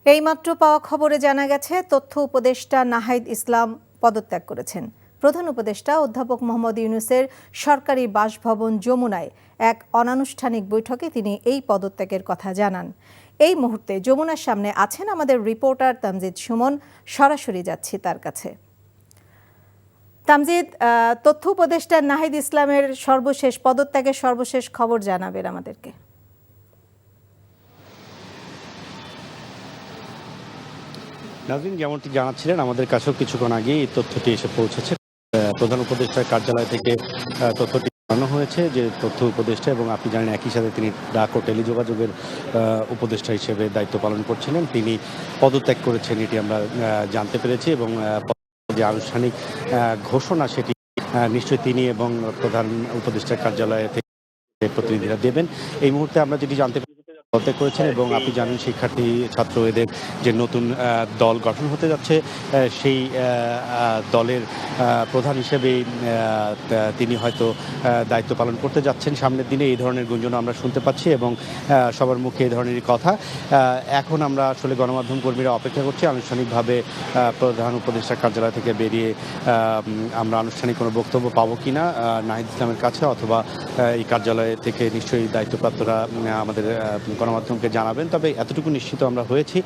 এইমাত্র পাওয়া খবরে জানা গেছে তথ্য উপদেষ্টা নাহিদ ইসলাম পদত্যাগ করেছেন। প্রধান উপদেষ্টা অধ্যাপক মোহাম্মদ ইউনূসের সরকারি বাসভবন যমুনায় এক অনানুষ্ঠানিক বৈঠকে তিনি এই পদত্যাগের কথা জানান। এই মুহূর্তে যমুনার সামনে আছেন আমাদের রিপোর্টার তামজিদ সুমন। সরাসরি যাচ্ছি তার কাছে। তামজিদ, তথ্য উপদেষ্টা নাহিদ ইসলামের পদত্যাগের সর্বশেষ খবর জানাবেন আমাদেরকে। নাজরিন, যেমনটি জানাচ্ছিলেন, আমাদের কাছেও কিছুক্ষণ আগেই এই তথ্যটি এসে পৌঁছেছে। প্রধান উপদেষ্টার কার্যালয় থেকে তথ্যটি জানানো হয়েছে যে তথ্য উপদেষ্টা, এবং আপনি জানেন একই সাথে তিনি ডাক ও টেলিযোগাযোগের উপদেষ্টা হিসেবে দায়িত্ব পালন করছিলেন, তিনি পদত্যাগ করেছেন, এটি আমরা জানতে পেরেছি। এবং যে আনুষ্ঠানিক ঘোষণা সেটি নিশ্চয়ই তিনি এবং প্রধান উপদেষ্টার কার্যালয় থেকে প্রতিনিধিরা দেবেন। এই মুহূর্তে আমরা যেটি জানতে পদত্যাগ করেছেন, এবং আপনি জানেন শিক্ষার্থী ছাত্র এদের যে নতুন দল গঠন হতে যাচ্ছে, সেই দলের প্রধান হিসেবেই তিনি হয়তো দায়িত্ব পালন করতে যাচ্ছেন সামনের দিনে। এই ধরনের গুঞ্জন আমরা শুনতে পাচ্ছি এবং সবার মুখে এই ধরনেরই কথা। এখন আমরা আসলে গণমাধ্যম কর্মীরা অপেক্ষা করছি আনুষ্ঠানিকভাবে প্রধান উপদেষ্টা কার্যালয় থেকে বেরিয়ে আমরা আনুষ্ঠানিক কোনো বক্তব্য পাবো কিনা নাহিদ ইসলামের কাছে, অথবা এই কার্যালয় থেকে নিশ্চয়ই দায়িত্বপ্রাপ্তরা আমাদের গণমাধ্যমকে জানাবেন। তবে এতটুকু নিশ্চিত আমরা হয়েছি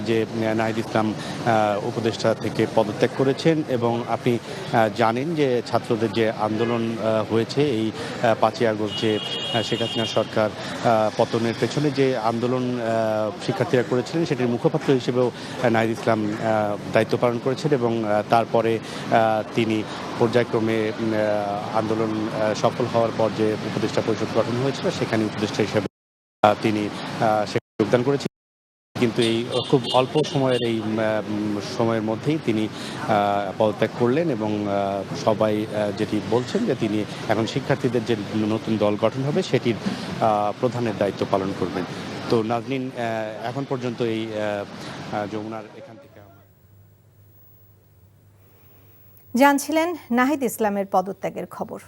যে নাহিদ ইসলাম উপদেষ্টা থেকে পদত্যাগ করেছেন। এবং আপনি জানেন যে ছাত্রদের যে আন্দোলন হয়েছে এই 5ই আগস্ট, যে শেখ হাসিনা সরকার পতনের পেছনে যে আন্দোলন শিক্ষার্থীরা করেছিলেন, সেটির মুখপাত্র হিসেবেও নাহিদ ইসলাম দায়িত্ব পালন করেছেন। এবং তারপরে তিনি পর্যায়ক্রমে আন্দোলন সফল হওয়ার পর যে উপদেষ্টা পরিষদ গঠন হয়েছিল, সেখানে উপদেষ্টা হিসেবে তিনি যোগদান করেছেন। কিন্তু এই খুব অল্প সময়ের সময়ের মধ্যেই তিনি পদত্যাগ করলেন, এবং সবাই যেটি বলছেন যে তিনি এখন শিক্ষার্থীদের যে নতুন দল গঠন হবে সেটির প্রধানের দায়িত্ব পালন করবেন। তো নাজনীন, এখন পর্যন্ত এই যমুনার এখান থেকে জানছিলেন নাহিদ ইসলামের পদত্যাগের খবর।